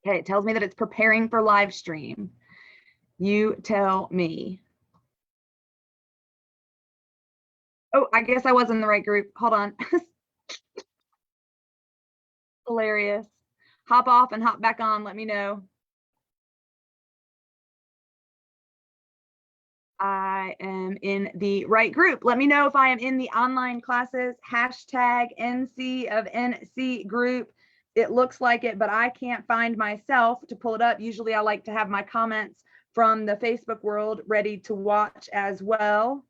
Okay, it tells me that it's preparing for live stream. You tell me. Oh, I guess I was in the right group. Hold on. Hilarious. Hop off and hop back on. Let me know. I am in the right group. Let me know if I am in the online classes, hashtag NC of NC group. It looks like it, but I can't find myself to pull it up. Usually I like to have my comments from the Facebook world ready to watch as well.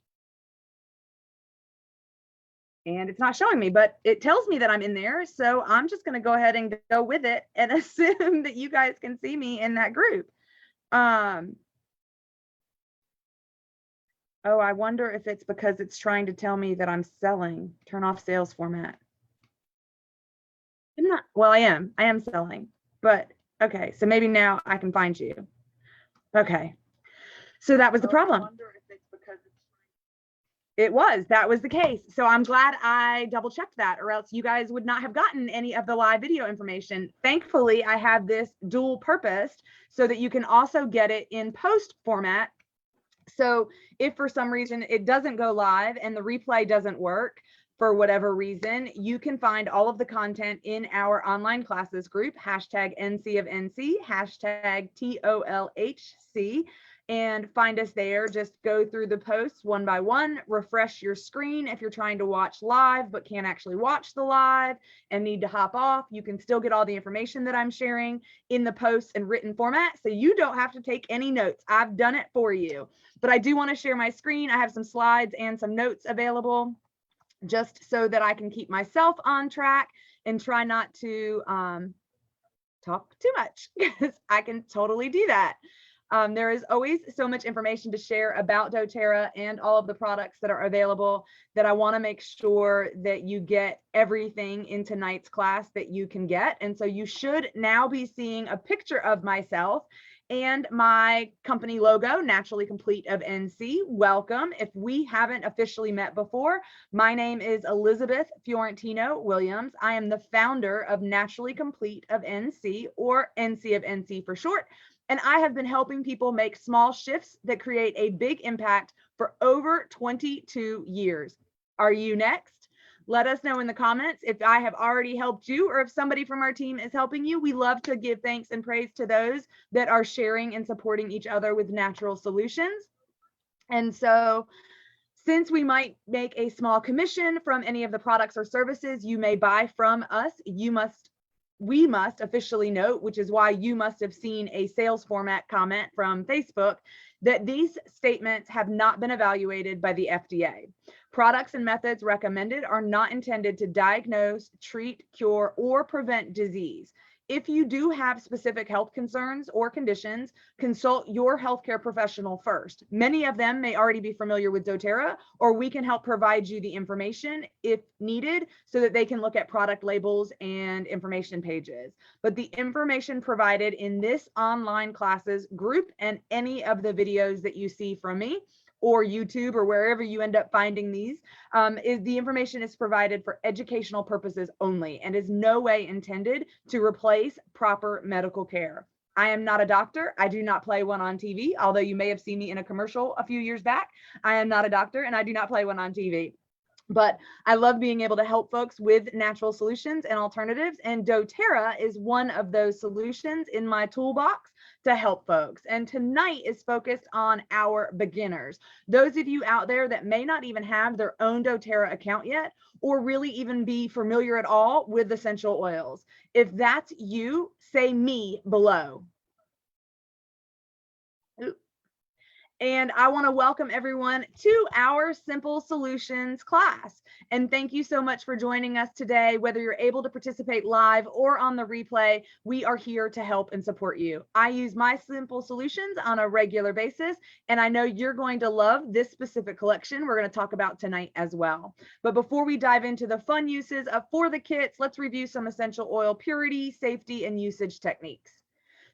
And it's not showing me, but it tells me that I'm in there. So I'm just going to go ahead and go with it and assume that you guys can see me in that group. Oh, I wonder if it's because it's trying to tell me that I'm selling. Turn off sales format. I'm not, well, I am selling, but okay. So maybe now I can find you. Okay. So that was the problem. I wonder if it's because that was the case. So I'm glad I double checked that, or else you guys would not have gotten any of the live video information. Thankfully, I have this dual purposed so that you can also get it in post format. So if for some reason it doesn't go live and the replay doesn't work for whatever reason, you can find all of the content in our online classes group, hashtag NC of NC, hashtag TOLHC, and find us there. Just go through the posts one by one, refresh your screen. If you're trying to watch live but can't actually watch the live and need to hop off, you can still get all the information that I'm sharing in the posts and written format, so you don't have to take any notes. I've done it for you. But I do want to share my screen. I have some slides and some notes available just so that I can keep myself on track and try not to talk too much, because I can totally do that. There is always so much information to share about doTERRA and all of the products that are available that I want to make sure that you get everything in tonight's class that you can get. And so you should now be seeing a picture of myself and my company logo, Naturally Complete of NC. Welcome. If we haven't officially met before, my name is Elizabeth Fiorentino Williams. I am the founder of Naturally Complete of NC, or NC of NC for short. And I have been helping people make small shifts that create a big impact for over 22 years. Are you next? Let us know in the comments if I have already helped you or if somebody from our team is helping you. We love to give thanks and praise to those that are sharing and supporting each other with natural solutions. And so, since we might make a small commission from any of the products or services you may buy from us, we must officially note, which is why you must have seen a sales format comment from Facebook, that these statements have not been evaluated by the FDA. Products and methods recommended are not intended to diagnose, treat, cure, or prevent disease. If you do have specific health concerns or conditions, consult your healthcare professional first. Many of them may already be familiar with doTERRA, or we can help provide you the information if needed so that they can look at product labels and information pages. But the information provided in this online classes group and any of the videos that you see from me or YouTube or wherever you end up finding these, is the information is provided for educational purposes only and is no way intended to replace proper medical care. I am not a doctor. I do not play one on TV, although you may have seen me in a commercial a few years back. I am not a doctor and I do not play one on TV. But I love being able to help folks with natural solutions and alternatives. And doTERRA is one of those solutions in my toolbox to help folks. And tonight is focused on our beginners. Those of you out there that may not even have their own doTERRA account yet, or really even be familiar at all with essential oils. If that's you, say me below. And I want to welcome everyone to our Simple Solutions class. And thank you so much for joining us today. Whether you're able to participate live or on the replay, we are here to help and support you. I use my Simple Solutions on a regular basis, and I know you're going to love this specific collection we're going to talk about tonight as well. But before we dive into the fun uses for the kits, let's review some essential oil purity, safety, and usage techniques.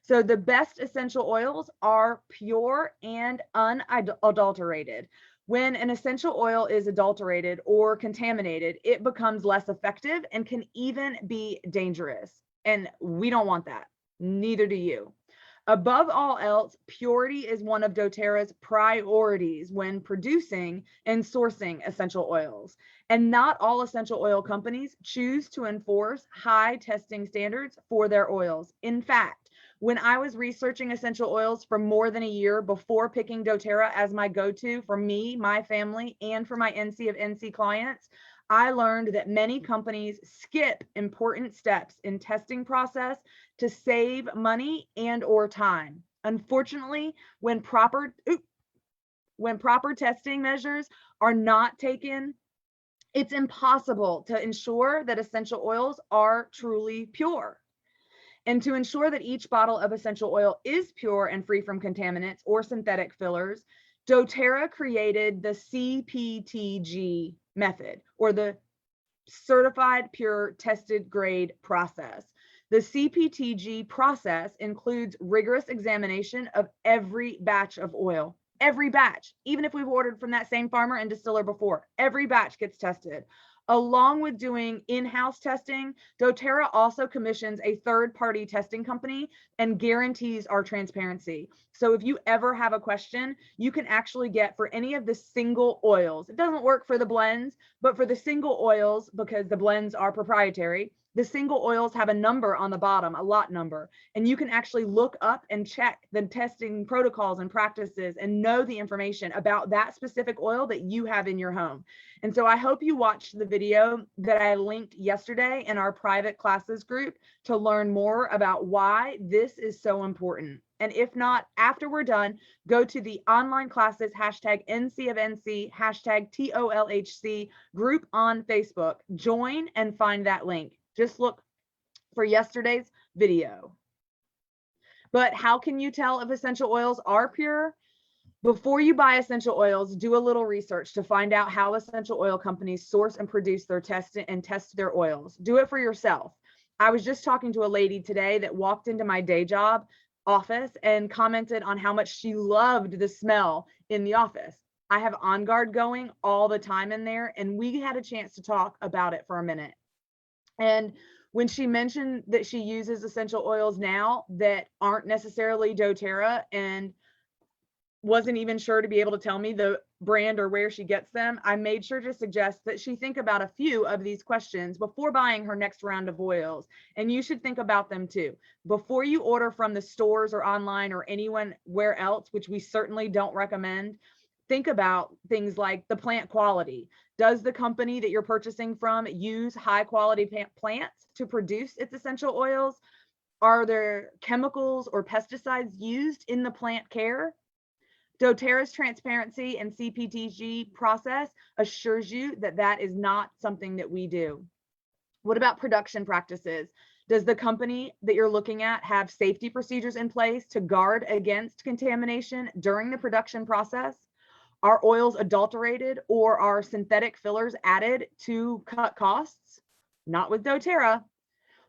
So the best essential oils are pure and unadulterated. When an essential oil is adulterated or contaminated, it becomes less effective and can even be dangerous. And we don't want that. Neither do you. Above all else, purity is one of doTERRA's priorities when producing and sourcing essential oils. And not all essential oil companies choose to enforce high testing standards for their oils. In fact, when I was researching essential oils for more than a year before picking doTERRA as my go-to for me, my family, and for my NC of NC clients, I learned that many companies skip important steps in testing process to save money and or time. Unfortunately, when proper testing measures are not taken, it's impossible to ensure that essential oils are truly pure. And to ensure that each bottle of essential oil is pure and free from contaminants or synthetic fillers, doTERRA created the CPTG method, or the Certified Pure Tested Grade process. The CPTG process includes rigorous examination of every batch of oil. Every batch, even if we've ordered from that same farmer and distiller before, every batch gets tested. Along with doing in-house testing, doTERRA also commissions a third-party testing company and guarantees our transparency. So if you ever have a question, you can actually get for any of the single oils. It doesn't work for the blends, but for the single oils, because the blends are proprietary, the single oils have a number on the bottom, a lot number, and you can actually look up and check the testing protocols and practices and know the information about that specific oil that you have in your home. And so I hope you watched the video that I linked yesterday in our private classes group to learn more about why this is so important. And if not, after we're done, go to the online classes, #NC of NC, #TOLHC group on Facebook. Join and find that link. Just look for yesterday's video. But how can you tell if essential oils are pure? Before you buy essential oils, do a little research to find out how essential oil companies source and produce their test their oils. Do it for yourself. I was just talking to a lady today that walked into my day job office and commented on how much she loved the smell in the office. I have On Guard going all the time in there, and we had a chance to talk about it for a minute. And when she mentioned that she uses essential oils now that aren't necessarily doTERRA and wasn't even sure to be able to tell me the brand or where she gets them, I made sure to suggest that she think about a few of these questions before buying her next round of oils. And you should think about them too. Before you order from the stores or online or anywhere else, which we certainly don't recommend, think about things like the plant quality. Does the company that you're purchasing from use high quality plants to produce its essential oils? Are there chemicals or pesticides used in the plant care? doTERRA's transparency and CPTG process assures you that that is not something that we do. What about production practices? Does the company that you're looking at have safety procedures in place to guard against contamination during the production process? Are oils adulterated or are synthetic fillers added to cut costs? Not with doTERRA.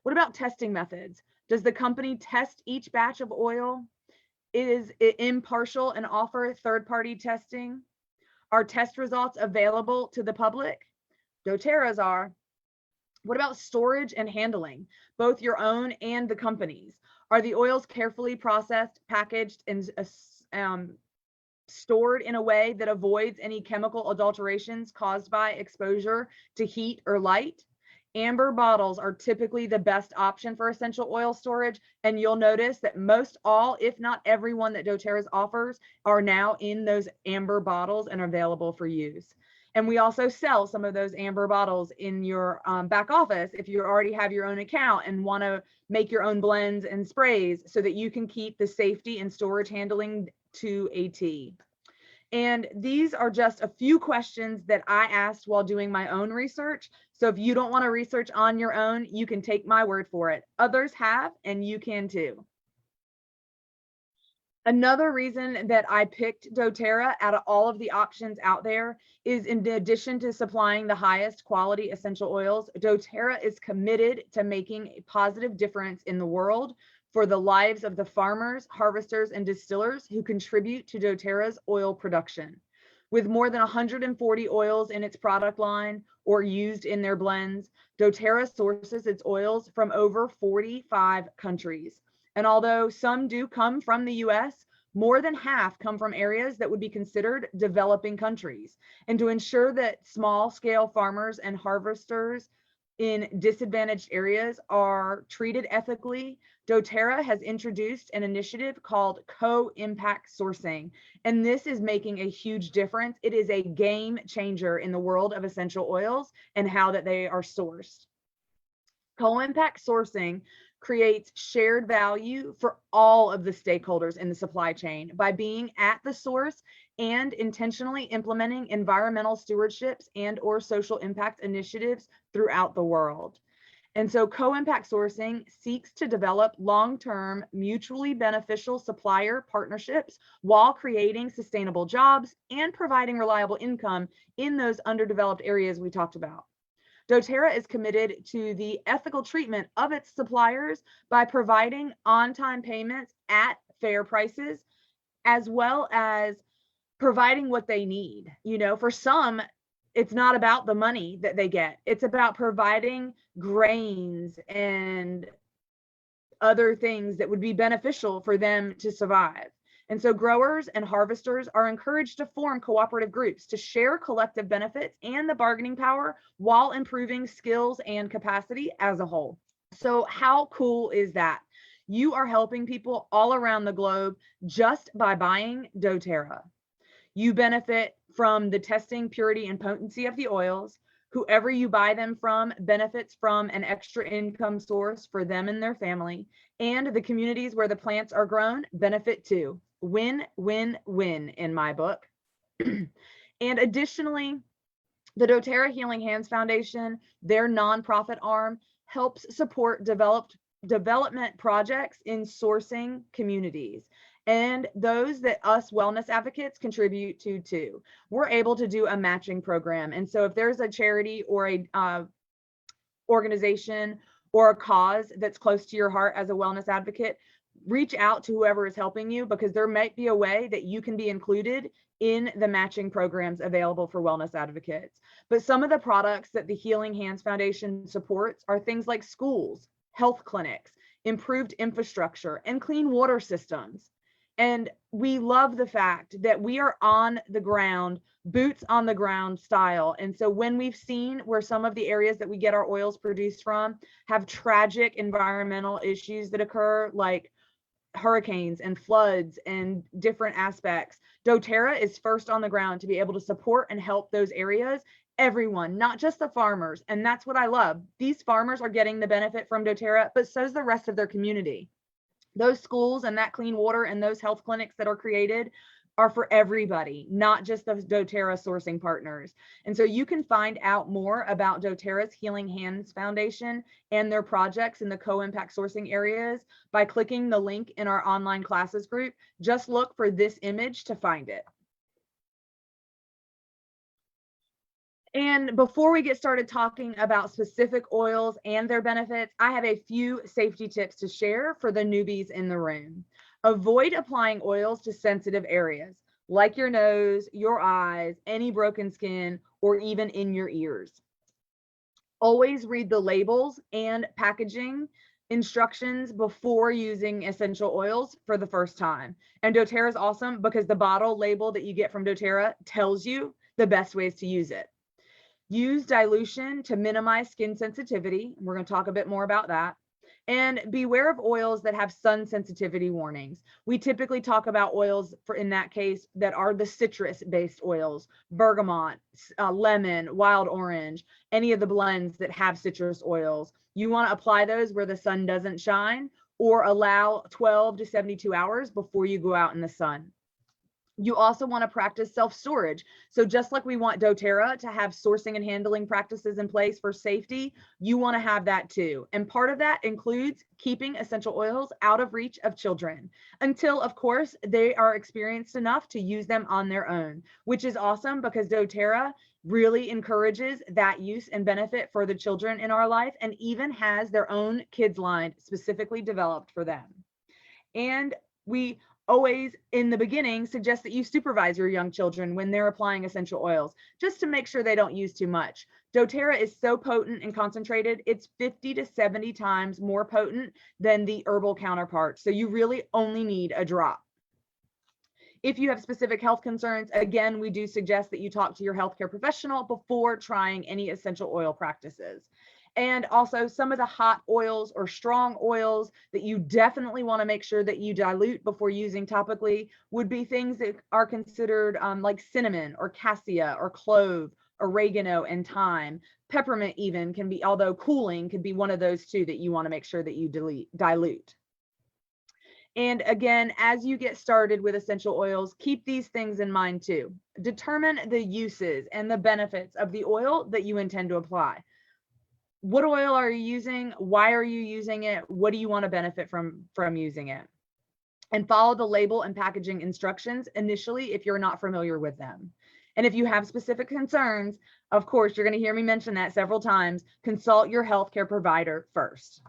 What about testing methods? Does the company test each batch of oil? Is it impartial and offer third-party testing? Are test results available to the public? doTERRA's are. What about storage and handling, both your own and the company's? Are the oils carefully processed, packaged, and stored in a way that avoids any chemical adulterations caused by exposure to heat or light? Amber bottles are typically the best option for essential oil storage, and you'll notice that most all, if not everyone that doTERRA's offers are now in those amber bottles and available for use. And we also sell some of those amber bottles in your back office if you already have your own account and want to make your own blends and sprays so that you can keep the safety and storage handling to a T. And these are just a few questions that I asked while doing my own research. So if you don't want to research on your own, you can take my word for it. Others have, and you can too. Another reason that I picked doTERRA out of all of the options out there is, in addition to supplying the highest quality essential oils, doTERRA is committed to making a positive difference in the world for the lives of the farmers, harvesters, and distillers who contribute to doTERRA's oil production. With more than 140 oils in its product line or used in their blends, doTERRA sources its oils from over 45 countries. And although some do come from the US, more than half come from areas that would be considered developing countries. And to ensure that small scale farmers and harvesters in disadvantaged areas are treated ethically, doTERRA has introduced an initiative called co-impact sourcing. And this is making a huge difference. It is a game changer in the world of essential oils and how that they are sourced. Co-impact sourcing creates shared value for all of the stakeholders in the supply chain by being at the source and intentionally implementing environmental stewardships and or social impact initiatives throughout the world. And so co-impact sourcing seeks to develop long-term mutually beneficial supplier partnerships while creating sustainable jobs and providing reliable income in those underdeveloped areas we talked about. doTERRA is committed to the ethical treatment of its suppliers by providing on-time payments at fair prices, as well as providing what they need. You know, for some, it's not about the money that they get. It's about providing grains and other things that would be beneficial for them to survive. And so growers and harvesters are encouraged to form cooperative groups to share collective benefits and the bargaining power while improving skills and capacity as a whole. So how cool is that? You are helping people all around the globe just by buying doTERRA. You benefit from the testing, purity, and potency of the oils. Whoever you buy them from benefits from an extra income source for them and their family. And the communities where the plants are grown benefit too. Win, win, win in my book. And additionally, the doTERRA Healing Hands Foundation, their nonprofit arm, helps support development projects in sourcing communities. And those that us wellness advocates contribute to too. We're able to do a matching program. And so if there's a charity or a organization or a cause that's close to your heart as a wellness advocate, reach out to whoever is helping you, because there might be a way that you can be included in the matching programs available for wellness advocates. But some of the products that the Healing Hands Foundation supports are things like schools, health clinics, improved infrastructure, and clean water systems. And we love the fact that we are on the ground, boots on the ground style. And so when we've seen where some of the areas that we get our oils produced from have tragic environmental issues that occur, like hurricanes and floods and different aspects, doTERRA is first on the ground to be able to support and help those areas, everyone, not just the farmers. And that's what I love. These farmers are getting the benefit from doTERRA, but so is the rest of their community. Those schools and that clean water and those health clinics that are created are for everybody, not just those doTERRA sourcing partners. And so you can find out more about doTERRA's Healing Hands Foundation and their projects in the co-impact sourcing areas by clicking the link in our online classes group. Just look for this image to find it. And before we get started talking about specific oils and their benefits, I have a few safety tips to share for the newbies in the room. Avoid applying oils to sensitive areas like your nose, your eyes, any broken skin, or even in your ears. Always read the labels and packaging instructions before using essential oils for the first time. And doTERRA is awesome because the bottle label that you get from doTERRA tells you the best ways to use it. Use dilution to minimize skin sensitivity. We're going to talk a bit more about that. And beware of oils that have sun sensitivity warnings. We typically talk about oils in that case that are the citrus-based oils, bergamot, lemon, wild orange, any of the blends that have citrus oils. You want to apply those where the sun doesn't shine, or allow 12 to 72 hours before you go out in the sun. You also want to practice self-storage. So just like we want doTERRA to have sourcing and handling practices in place for safety, you want to have that too. And part of that includes keeping essential oils out of reach of children until, of course, they are experienced enough to use them on their own, which is awesome because doTERRA really encourages that use and benefit for the children in our life, and even has their own kids line specifically developed for them. And we always in the beginning suggest that you supervise your young children when they're applying essential oils, just to make sure they don't use too much. doTERRA is so potent and concentrated, it's 50 to 70 times more potent than the herbal counterpart. So you really only need a drop. If you have specific health concerns, again, we do suggest that you talk to your healthcare professional before trying any essential oil practices. And also some of the hot oils or strong oils that you definitely want to make sure that you dilute before using topically would be things that are considered like cinnamon or cassia or clove, oregano, and thyme. Peppermint even can be, although cooling, could be one of those two that you want to make sure that you dilute. And again, as you get started with essential oils, keep these things in mind too. Determine the uses and the benefits of the oil that you intend to apply. What oil are you using? Why are you using it? What do you want to benefit from using it? And follow the label and packaging instructions initially if you're not familiar with them. And if you have specific concerns, of course, you're going to hear me mention that several times, consult your healthcare provider first.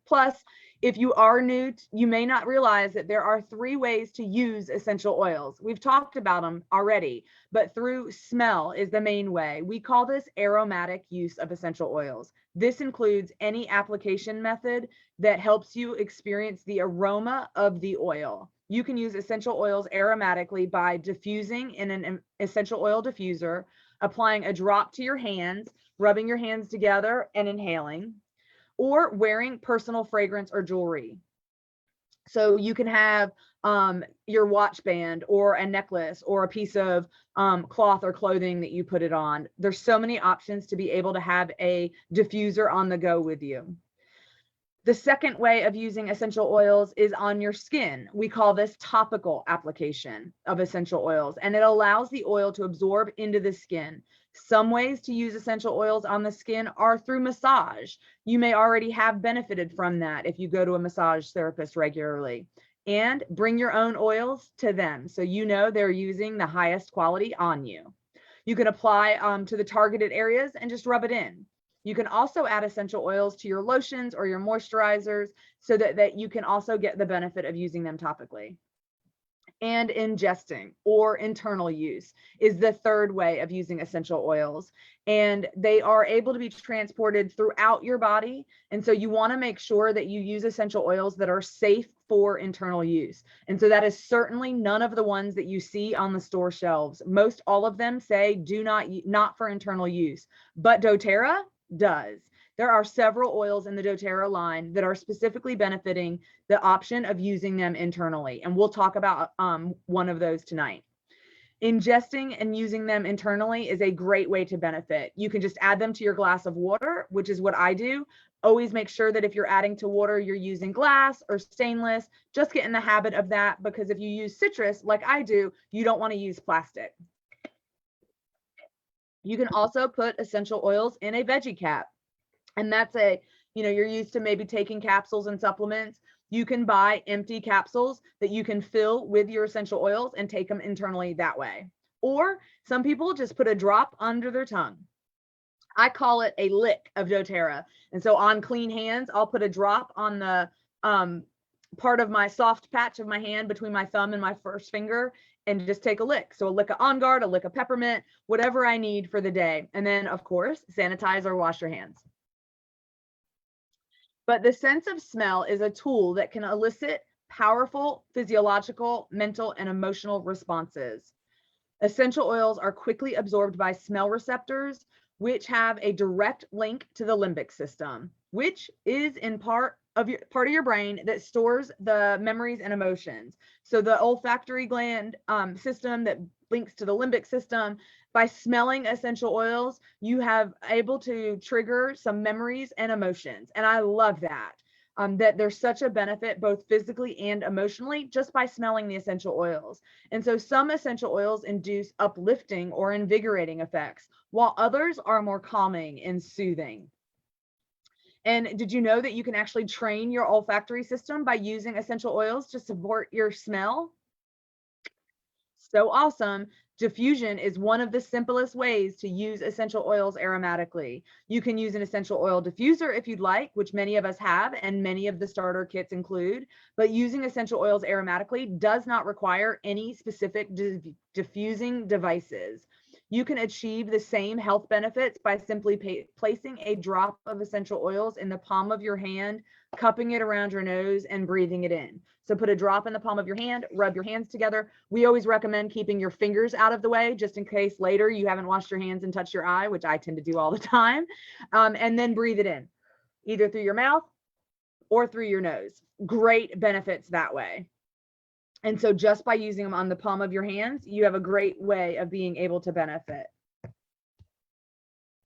Plus, if you are new, you may not realize that there are 3 ways to use essential oils. We've talked about them already, but through smell is the main way. We call this aromatic use of essential oils. This includes any application method that helps you experience the aroma of the oil. You can use essential oils aromatically by diffusing in an essential oil diffuser, applying a drop to your hands, rubbing your hands together and inhaling, or wearing personal fragrance or jewelry. So you can have your watch band or a necklace or a piece of cloth or clothing that you put it on. There's so many options to be able to have a diffuser on the go with you. The second way of using essential oils is on your skin. We call this topical application of essential oils, and it allows the oil to absorb into the skin. Some ways to use essential oils on the skin are through massage. You may already have benefited from that if you go to a massage therapist regularly. And bring your own oils to them so you know they're using the highest quality on you. You can apply to the targeted areas and just rub it in. You can also add essential oils to your lotions or your moisturizers so that you can also get the benefit of using them topically. And ingesting or internal use is the third way of using essential oils. And they are able to be transported throughout your body. And so you want to make sure that you use essential oils that are safe for internal use. And so that is certainly none of the ones that you see on the store shelves. Most all of them say do not for internal use, but doTERRA does. There are several oils in the doTERRA line that are specifically benefiting the option of using them internally. And we'll talk about one of those tonight. Ingesting and using them internally is a great way to benefit. You can just add them to your glass of water, which is what I do. Always make sure that if you're adding to water, you're using glass or stainless. Just get in the habit of that, because if you use citrus like I do, you don't want to use plastic. You can also put essential oils in a veggie cap. And that's you're used to maybe taking capsules and supplements. You can buy empty capsules that you can fill with your essential oils and take them internally that way. Or some people just put a drop under their tongue. I call it a lick of doTERRA. And so on clean hands, I'll put a drop on the part of my soft patch of my hand between my thumb and my first finger and just take a lick. So a lick of On Guard, a lick of peppermint, whatever I need for the day. And then, of course, sanitize or wash your hands. But the sense of smell is a tool that can elicit powerful physiological, mental, and emotional responses. Essential oils are quickly absorbed by smell receptors, which have a direct link to the limbic system, which is in part of your brain that stores the memories and emotions. So the olfactory gland system that links to the limbic system. By smelling essential oils, you have able to trigger some memories and emotions. And I love that, that there's such a benefit both physically and emotionally just by smelling the essential oils. And so some essential oils induce uplifting or invigorating effects, while others are more calming and soothing. And did you know that you can actually train your olfactory system by using essential oils to support your smell? So awesome. Diffusion is one of the simplest ways to use essential oils aromatically. You can use an essential oil diffuser if you'd like, which many of us have, and many of the starter kits include. But using essential oils aromatically does not require any specific diffusing devices. You can achieve the same health benefits by simply placing a drop of essential oils in the palm of your hand, cupping it around your nose, and breathing it in. So put a drop in the palm of your hand, rub your hands together. We always recommend keeping your fingers out of the way, just in case later you haven't washed your hands and touched your eye, which I tend to do all the time. And then breathe it in, either through your mouth or through your nose. Great benefits that way. And so just by using them on the palm of your hands, you have a great way of being able to benefit.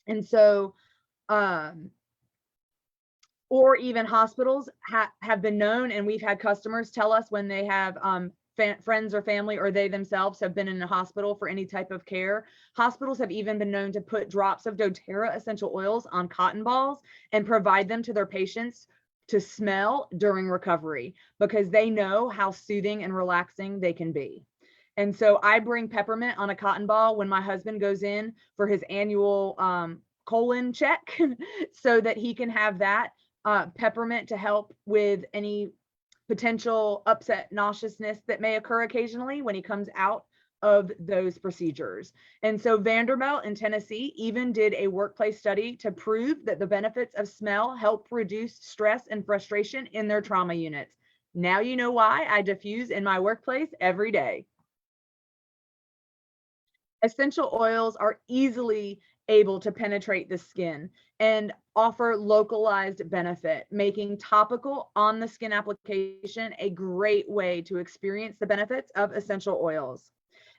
And so, or even hospitals have been known, and we've had customers tell us when they have friends or family, or they themselves have been in a hospital for any type of care. Hospitals have even been known to put drops of doTERRA essential oils on cotton balls and provide them to their patients to smell during recovery, because they know how soothing and relaxing they can be. And so I bring peppermint on a cotton ball when my husband goes in for his annual colon check so that he can have that peppermint to help with any potential upset nauseousness that may occur occasionally when he comes out of those procedures. And so Vanderbilt in Tennessee even did a workplace study to prove that the benefits of smell help reduce stress and frustration in their trauma units. Now you know why I diffuse in my workplace every day. Essential oils are easily able to penetrate the skin and offer localized benefit, making topical on the skin application a great way to experience the benefits of essential oils.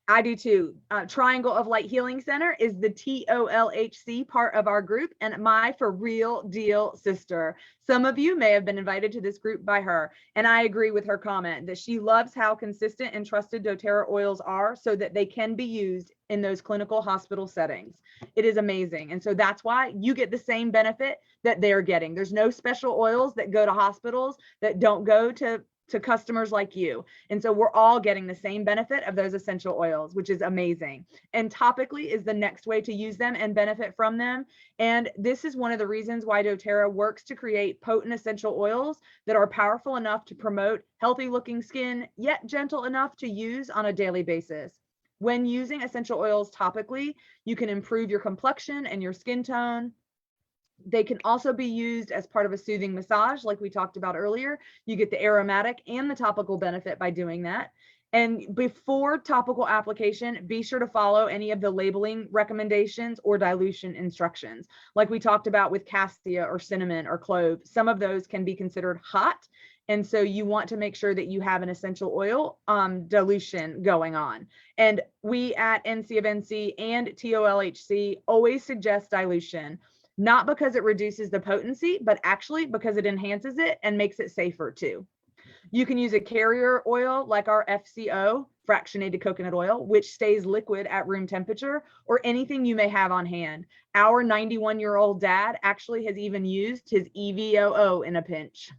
I do too. Triangle of Light Healing Center is the TOLHC part of our group, and my for real deal sister. Some of you may have been invited to this group by her, and I agree with her comment that she loves how consistent and trusted doTERRA oils are so that they can be used in those clinical hospital settings. It is amazing. And so that's why you get the same benefit that they're getting. There's no special oils that go to hospitals that don't go to customers like you. And so we're all getting the same benefit of those essential oils, which is amazing. And topically is the next way to use them and benefit from them. And this is one of the reasons why doTERRA works to create potent essential oils that are powerful enough to promote healthy looking skin, yet gentle enough to use on a daily basis. When using essential oils topically, you can improve your complexion and your skin tone. They can also be used as part of a soothing massage, like we talked about earlier. You get the aromatic and the topical benefit by doing that. And before topical application, be sure to follow any of the labeling recommendations or dilution instructions. Like we talked about with cassia or cinnamon or clove, some of those can be considered hot. And so you want to make sure that you have an essential oil dilution going on. And we at NC of NC and TOLHC always suggest dilution. Not because it reduces the potency, but actually because it enhances it and makes it safer too. You can use a carrier oil like our FCO, fractionated coconut oil, which stays liquid at room temperature, or anything you may have on hand. Our 91-year-old dad actually has even used his EVOO in a pinch.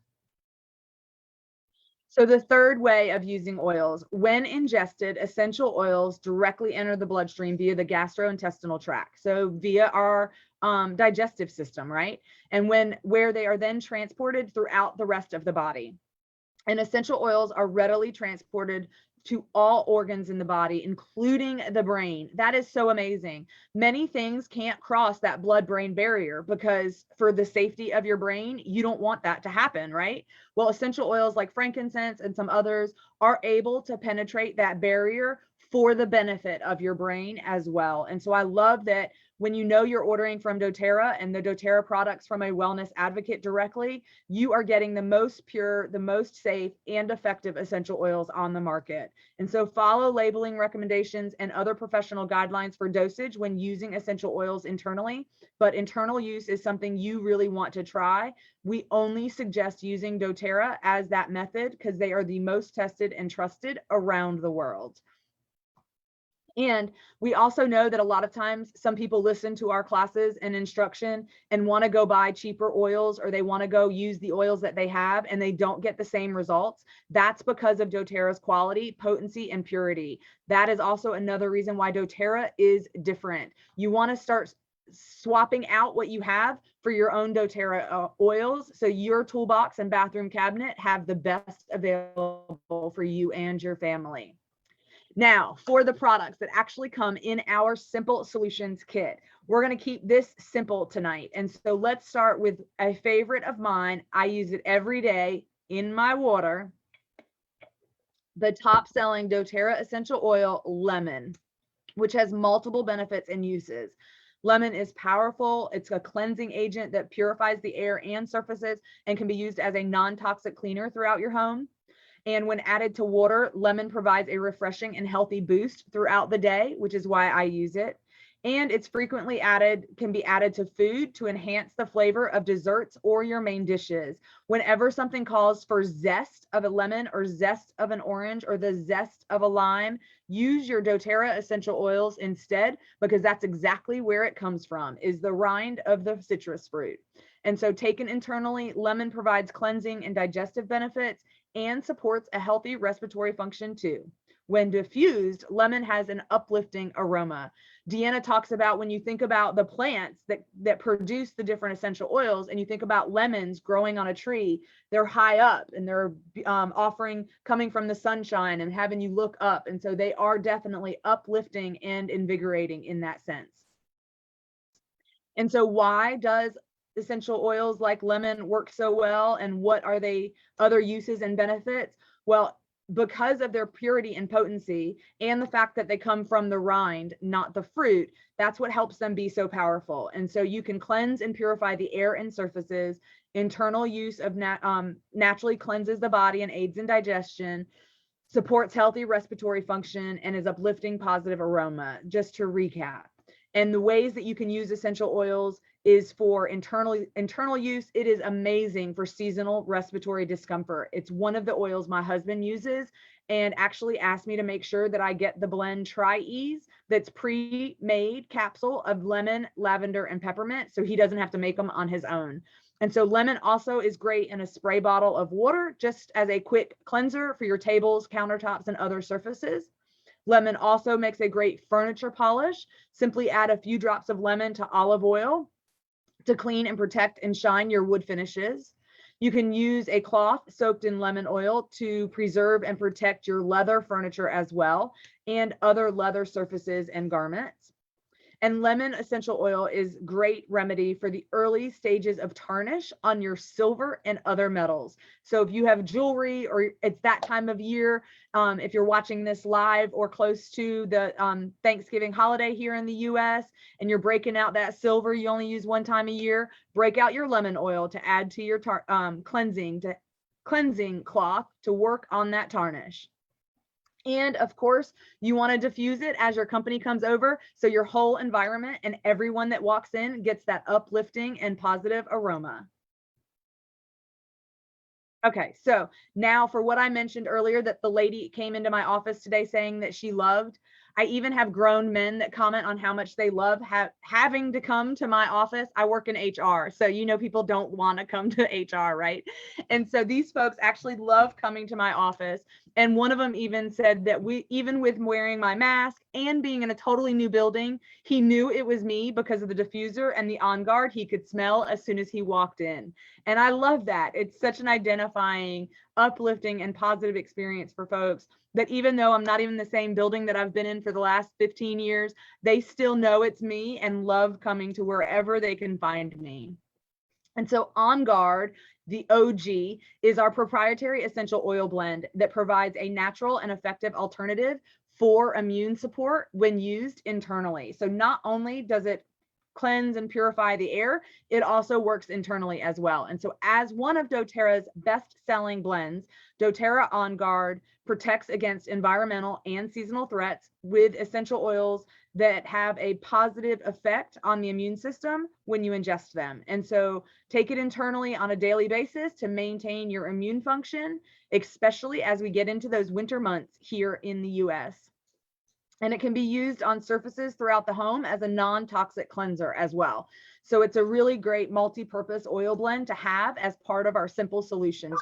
So the third way of using oils, when ingested, essential oils directly enter the bloodstream via the gastrointestinal tract. So via our digestive system, right? And where they are then transported throughout the rest of the body. And essential oils are readily transported to all organs in the body, including the brain. That is so amazing. Many things can't cross that blood-brain barrier because for the safety of your brain, you don't want that to happen, right? Well, essential oils like frankincense and some others are able to penetrate that barrier for the benefit of your brain as well. And so I love that when you know you're ordering from doTERRA and the doTERRA products from a wellness advocate directly, you are getting the most pure, the most safe and effective essential oils on the market. And so follow labeling recommendations and other professional guidelines for dosage when using essential oils internally, but internal use is something you really want to try. We only suggest using doTERRA as that method because they are the most tested and trusted around the world. And we also know that a lot of times some people listen to our classes and instruction and want to go buy cheaper oils, or they want to go use the oils that they have and they don't get the same results. That's because of doTERRA's quality, potency, and purity. That is also another reason why doTERRA is different. You want to start swapping out what you have for your own doTERRA oils, so your toolbox and bathroom cabinet have the best available for you and your family. Now, for the products that actually come in our Simple Solutions kit, we're going to keep this simple tonight. And so let's start with a favorite of mine. I use it every day in my water. The top selling doTERRA essential oil, lemon, which has multiple benefits and uses. Lemon is powerful. It's a cleansing agent that purifies the air and surfaces and can be used as a non-toxic cleaner throughout your home. And when added to water, lemon provides a refreshing and healthy boost throughout the day, which is why I use it. And it's frequently can be added to food to enhance the flavor of desserts or your main dishes. Whenever something calls for zest of a lemon or zest of an orange or the zest of a lime, use your doTERRA essential oils instead, because that's exactly where it comes from, is the rind of the citrus fruit. And so taken internally, lemon provides cleansing and digestive benefits and supports a healthy respiratory function too. When diffused, lemon has an uplifting aroma. Deanna talks about when you think about the plants that produce the different essential oils, and you think about lemons growing on a tree, they're high up and they're coming from the sunshine and having you look up. And so they are definitely uplifting and invigorating in that sense. And so why does essential oils like lemon work so well, and what are they other uses and benefits? Well, because of their purity and potency and the fact that they come from the rind, not the fruit, that's what helps them be so powerful. And so you can cleanse and purify the air and surfaces. Internal use of naturally cleanses the body and aids in digestion, supports healthy respiratory function, and is uplifting positive aroma, just to recap. And the ways that you can use essential oils is for internal use. It is amazing for seasonal respiratory discomfort. It's one of the oils my husband uses, and actually asked me to make sure that I get the blend Tri-Ease that's pre-made capsule of lemon, lavender, and peppermint, so he doesn't have to make them on his own. And so lemon also is great in a spray bottle of water, just as a quick cleanser for your tables, countertops, and other surfaces. Lemon also makes a great furniture polish. Simply add a few drops of lemon to olive oil to clean and protect and shine your wood finishes. You can use a cloth soaked in lemon oil to preserve and protect your leather furniture as well, and other leather surfaces and garments. And lemon essential oil is great remedy for the early stages of tarnish on your silver and other metals. So if you have jewelry, or it's that time of year, if you're watching this live or close to the Thanksgiving holiday here in the US, and you're breaking out that silver you only use one time a year, break out your lemon oil to add to your cleansing cloth to work on that tarnish. And of course, you want to diffuse it as your company comes over, so your whole environment and everyone that walks in gets that uplifting and positive aroma. Okay, so now for what I mentioned earlier, that the lady came into my office today saying that she loved. I even have grown men that comment on how much they love having to come to my office. I work in HR, so people don't want to come to HR, right? And so these folks actually love coming to my office. And one of them even said that even with wearing my mask and being in a totally new building, he knew it was me because of the diffuser and the On Guard he could smell as soon as he walked in. And I love that. It's such an identifying, uplifting, and positive experience for folks, that even though I'm not even the same building that I've been in for the last 15 years, they still know it's me and love coming to wherever they can find me. And so On Guard, the OG, is our proprietary essential oil blend that provides a natural and effective alternative for immune support when used internally. So not only does it cleanse and purify the air, it also works internally as well. And so as one of doTERRA's best-selling blends, doTERRA On Guard protects against environmental and seasonal threats with essential oils that have a positive effect on the immune system when you ingest them. And so take it internally on a daily basis to maintain your immune function, especially as we get into those winter months here in the US. And it can be used on surfaces throughout the home as a non-toxic cleanser as well. So it's a really great multi-purpose oil blend to have as part of our simple solutions.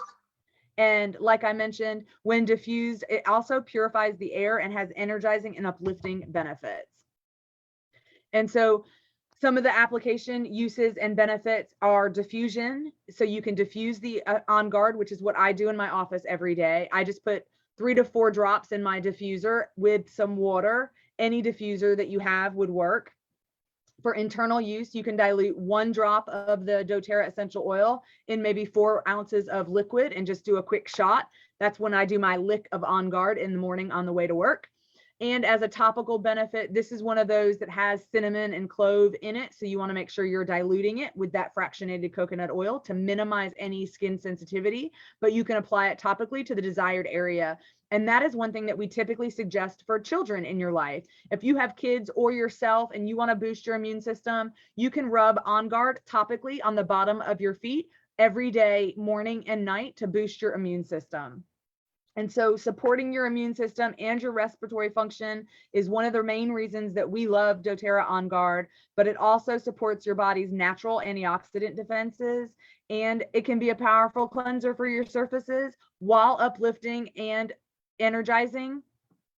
And like I mentioned, when diffused, it also purifies the air and has energizing and uplifting benefits. And so some of the application uses and benefits are diffusion. So you can diffuse the On Guard, which is what I do in my office every day. I just put 3 to 4 drops in my diffuser with some water. Any diffuser that you have would work. For internal use, you can dilute 1 drop of the doTERRA essential oil in maybe 4 ounces of liquid and just do a quick shot. That's when I do my lick of On Guard in the morning on the way to work. And as a topical benefit, this is one of those that has cinnamon and clove in it. So you want to make sure you're diluting it with that fractionated coconut oil to minimize any skin sensitivity, but you can apply it topically to the desired area. And that is one thing that we typically suggest for children in your life. If you have kids or yourself and you want to boost your immune system, you can rub On Guard topically on the bottom of your feet every day, morning and night, to boost your immune system. And so supporting your immune system and your respiratory function is one of the main reasons that we love doTERRA On Guard, but it also supports your body's natural antioxidant defenses, and it can be a powerful cleanser for your surfaces while uplifting and energizing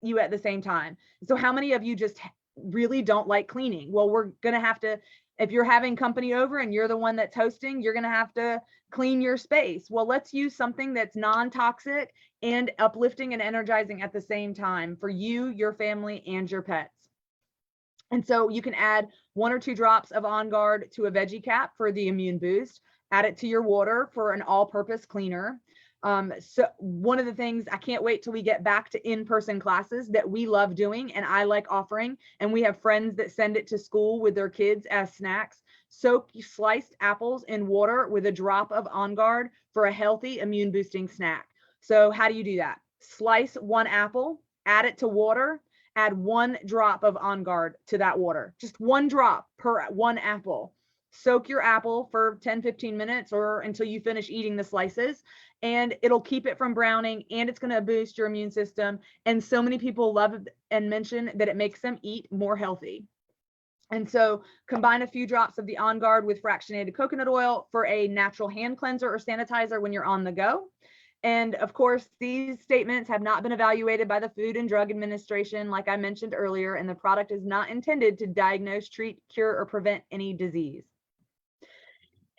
you at the same time. So how many of you just really don't like cleaning? Well, we're going to have to, if you're having company over and you're the one that's hosting, you're going to have to clean your space. Well, let's use something that's non-toxic and uplifting and energizing at the same time for you, your family, and your pets. And so you can add 1 or 2 drops of On Guard to a veggie cap for the immune boost. Add it to your water for an all-purpose cleaner. So one of the things, I can't wait till we get back to in-person classes that we love doing and I like offering, and we have friends that send it to school with their kids as snacks. Soak sliced apples in water with a drop of On Guard for a healthy immune boosting snack. So how do you do that? Slice 1 apple, add it to water, add 1 drop of On Guard to that water, just 1 drop per 1 apple. Soak your apple for 10-15 minutes or until you finish eating the slices, and it'll keep it from browning, and it's going to boost your immune system. And so many people love it and mention that it makes them eat more healthy. And so combine a few drops of the On Guard with fractionated coconut oil for a natural hand cleanser or sanitizer when you're on the go. And of course, these statements have not been evaluated by the Food and Drug Administration, like I mentioned earlier, and the product is not intended to diagnose, treat, cure, or prevent any disease.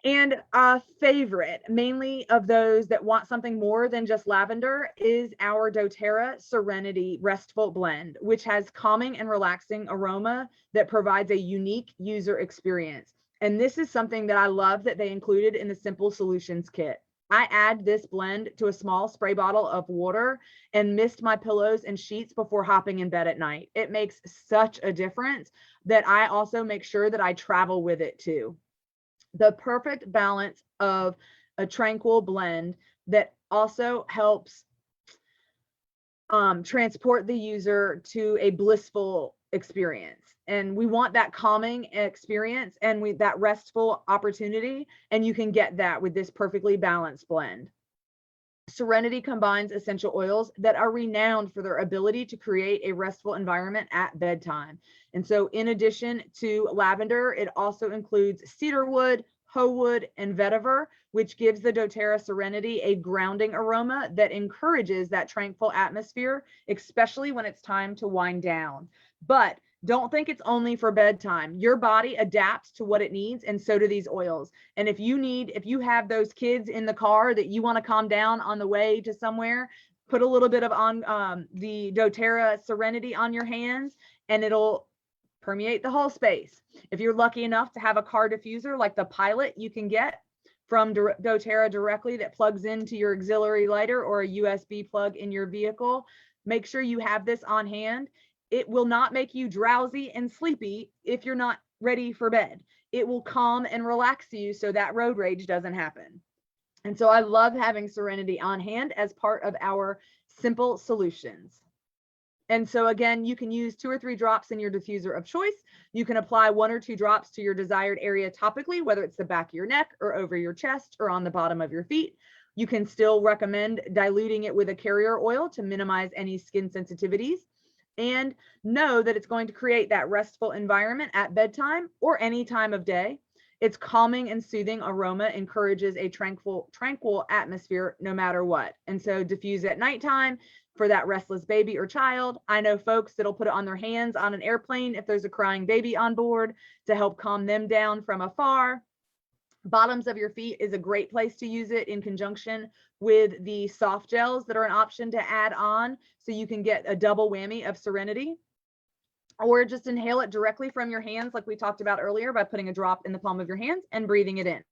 And a favorite, mainly of those that want something more than just lavender, is our doTERRA Serenity Restful Blend, which has calming and relaxing aroma that provides a unique user experience. And this is something that I love that they included in the Simple Solutions kit. I add this blend to a small spray bottle of water and mist my pillows and sheets before hopping in bed at night. It makes such a difference that I also make sure that I travel with it too. The perfect balance of a tranquil blend that also helps transport the user to a blissful experience. And we want that calming experience and that restful opportunity, and you can get that with this perfectly balanced blend. Serenity combines essential oils that are renowned for their ability to create a restful environment at bedtime. And so in addition to lavender, it also includes cedarwood, hoewood, and vetiver, which gives the doTERRA Serenity a grounding aroma that encourages that tranquil atmosphere, especially when it's time to wind down. But don't think it's only for bedtime. Your body adapts to what it needs, and so do these oils. And if you have those kids in the car that you want to calm down on the way to somewhere, put a little bit of the doTERRA Serenity on your hands, and it'll permeate the whole space. If you're lucky enough to have a car diffuser like the Pilot you can get from doTERRA directly that plugs into your auxiliary lighter or a USB plug in your vehicle, make sure you have this on hand. It will not make you drowsy and sleepy if you're not ready for bed. It will calm and relax you so that road rage doesn't happen. And so I love having Serenity on hand as part of our simple solutions. And so again, you can use 2 or 3 drops in your diffuser of choice. You can apply 1 or 2 drops to your desired area topically, whether it's the back of your neck or over your chest or on the bottom of your feet. You can still recommend diluting it with a carrier oil to minimize any skin sensitivities. and know that it's going to create that restful environment at bedtime or any time of day. Its calming and soothing aroma encourages a tranquil atmosphere no matter what. And so diffuse at nighttime for that restless baby or child. I know folks that'll put it on their hands on an airplane if there's a crying baby on board to help calm them down from afar. Bottoms of your feet is a great place to use it in conjunction with the soft gels that are an option to add on, so you can get a double whammy of serenity. Or just inhale it directly from your hands, like we talked about earlier, by putting a drop in the palm of your hands and breathing it in.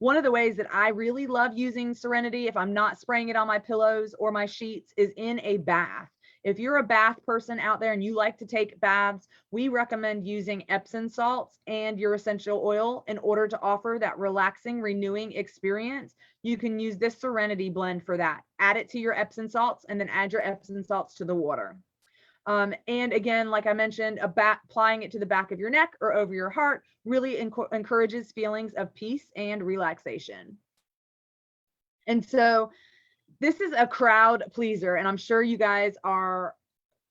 One of the ways that I really love using Serenity, if I'm not spraying it on my pillows or my sheets, is in a bath. If you're a bath person out there and you like to take baths, we recommend using Epsom salts and your essential oil in order to offer that relaxing, renewing experience. You can use this Serenity blend for that. Add it to your Epsom salts and then add your Epsom salts to the water. And again, like I mentioned, applying it to the back of your neck or over your heart really encourages feelings of peace and relaxation. And so this is a crowd pleaser, and I'm sure you guys are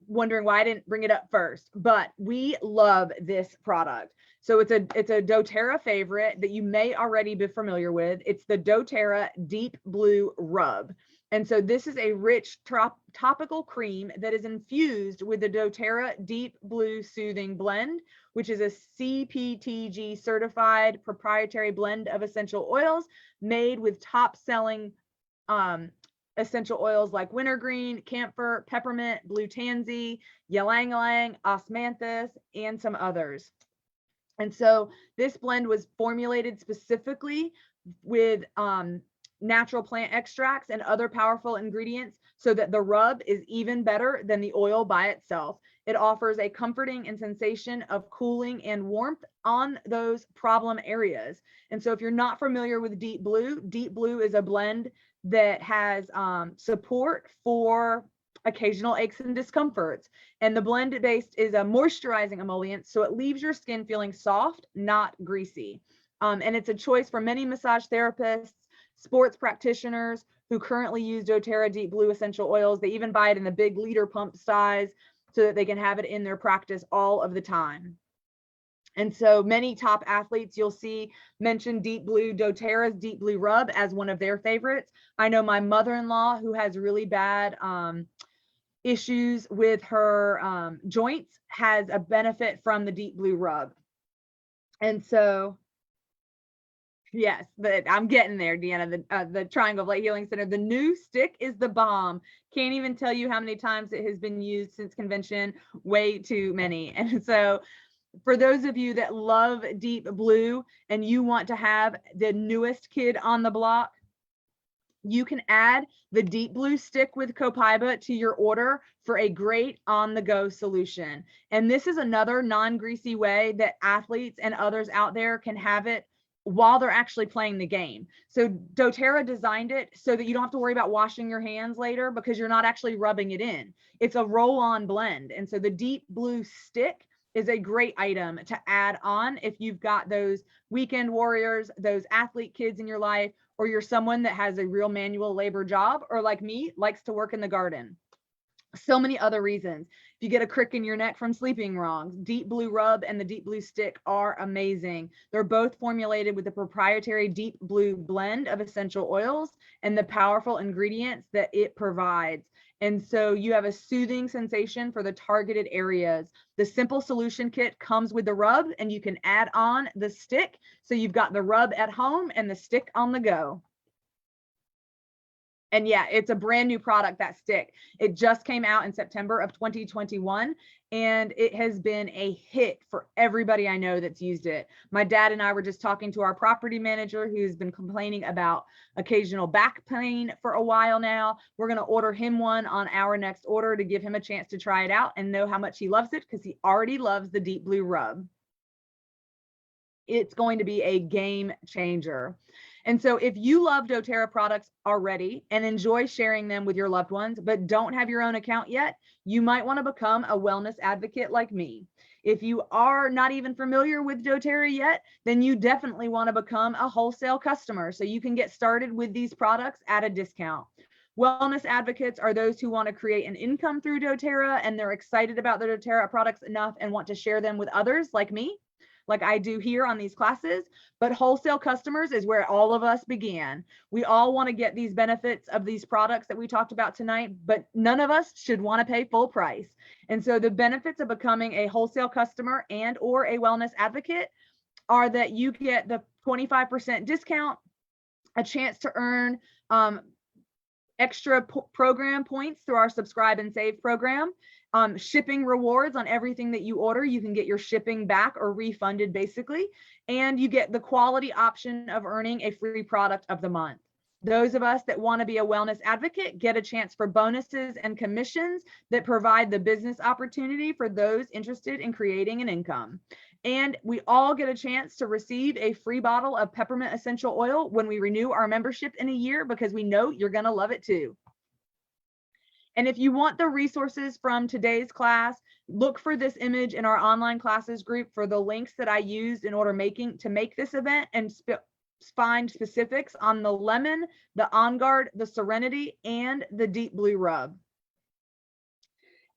wondering why I didn't bring it up first, but we love this product. So it's a doTERRA favorite that you may already be familiar with. It's the doTERRA Deep Blue Rub. And so this is a rich topical cream that is infused with the doTERRA Deep Blue Soothing Blend, which is a CPTG certified proprietary blend of essential oils made with top selling essential oils like wintergreen, camphor, peppermint, blue tansy, ylang ylang, osmanthus, and some others. And so this blend was formulated specifically with natural plant extracts and other powerful ingredients so that the rub is even better than the oil by itself. It offers a comforting and sensation of cooling and warmth on those problem areas. And so if you're not familiar with Deep Blue is a blend that has support for occasional aches and discomforts. And the blend based is a moisturizing emollient, so it leaves your skin feeling soft, not greasy. And it's a choice for many massage therapists, sports practitioners who currently use doTERRA Deep Blue essential oils. They even buy it in the big liter pump size so that they can have it in their practice all of the time. And so many top athletes you'll see mention doTERRA's Deep Blue Rub as one of their favorites. I know my mother-in-law, who has really bad issues with her joints, has a benefit from the Deep Blue Rub. And so, yes, but I'm getting there, Deanna. The Triangle of Light Healing Center. The new stick is the bomb. Can't even tell you how many times it has been used since convention. Way too many. And so for those of you that love Deep Blue and you want to have the newest kid on the block, you can add the Deep Blue stick with Copaiba to your order for a great on-the-go solution. And this is another non-greasy way that athletes and others out there can have it while they're actually playing the game. So doTERRA designed it so that you don't have to worry about washing your hands later because you're not actually rubbing it in. It's a roll-on blend. And so the Deep Blue stick is a great item to add on if you've got those weekend warriors, those athlete kids in your life, or you're someone that has a real manual labor job, or like me, likes to work in the garden. So many other reasons. If you get a crick in your neck from sleeping wrong, Deep Blue Rub and the Deep Blue Stick are amazing. They're both formulated with the proprietary Deep Blue blend of essential oils and the powerful ingredients that it provides. And so you have a soothing sensation for the targeted areas. The simple solution kit comes with the rub, and you can add on the stick. So you've got the rub at home and the stick on the go. And yeah, it's a brand new product, that stick. It just came out in September of 2021, and it has been a hit for everybody I know that's used it. My dad and I were just talking to our property manager who's been complaining about occasional back pain for a while now. We're going to order him one on our next order to give him a chance to try it out and know how much he loves it, because he already loves the Deep Blue Rub. It's going to be a game changer. And so if you love doTERRA products already and enjoy sharing them with your loved ones, but don't have your own account yet, you might want to become a wellness advocate like me. If you are not even familiar with doTERRA yet, then you definitely want to become a wholesale customer so you can get started with these products at a discount. Wellness advocates are those who want to create an income through doTERRA, and they're excited about the doTERRA products enough and want to share them with others like me, like I do here on these classes. But wholesale customers is where all of us began. We all want to get these benefits of these products that we talked about tonight, but none of us should want to pay full price. And so the benefits of becoming a wholesale customer and or a wellness advocate are that you get the 25% discount, a chance to earn extra program points through our subscribe and save program, shipping rewards on everything that you order. You can get your shipping back or refunded basically, and you get the quality option of earning a free product of the month. Those of us that want to be a wellness advocate get a chance for bonuses and commissions that provide the business opportunity for those interested in creating an income. And we all get a chance to receive a free bottle of peppermint essential oil when we renew our membership in a year, because we know you're going to love it too. And if you want the resources from today's class, look for this image in our online classes group for the links that I used in order to make this event, and find specifics on the lemon, the On Guard, the Serenity, and the Deep Blue Rub.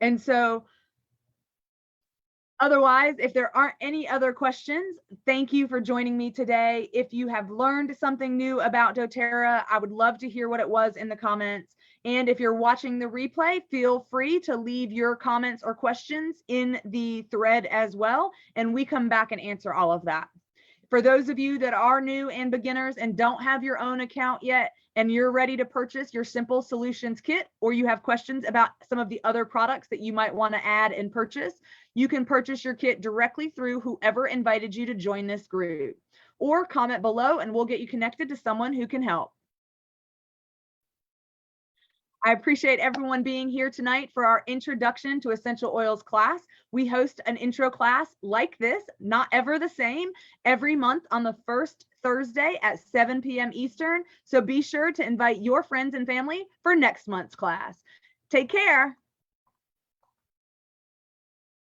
And so otherwise, if there aren't any other questions, thank you for joining me today. If you have learned something new about doTERRA, I would love to hear what it was in the comments. And if you're watching the replay, feel free to leave your comments or questions in the thread as well, and we come back and answer all of that. For those of you that are new and beginners and don't have your own account yet, and you're ready to purchase your Simple Solutions kit, or you have questions about some of the other products that you might want to add and purchase, you can purchase your kit directly through whoever invited you to join this group, or comment below and we'll get you connected to someone who can help. I appreciate everyone being here tonight for our Introduction to Essential Oils class. We host an intro class like this, not ever the same, every month on the first Thursday at 7 p.m. Eastern. So be sure to invite your friends and family for next month's class. Take care.